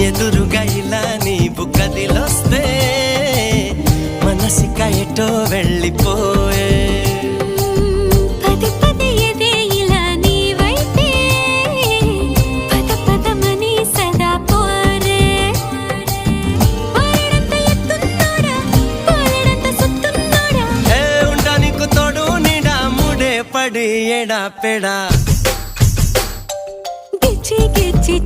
ఎదురుగా ఇలా నీవు కదిలొస్తే మనసిక ఎటో వెళ్ళిపోయే పది పది ఎదే ఇలా నీవైతే పద పదమని సదా పోరే పారడంత ఎత్తున్నోడా పారడంత సుత్తున్నోడా ఏ ఉండా నీకు తోడు నీడా ముడే పడి ఎడా పెడా గిచ్చి గిచ్చి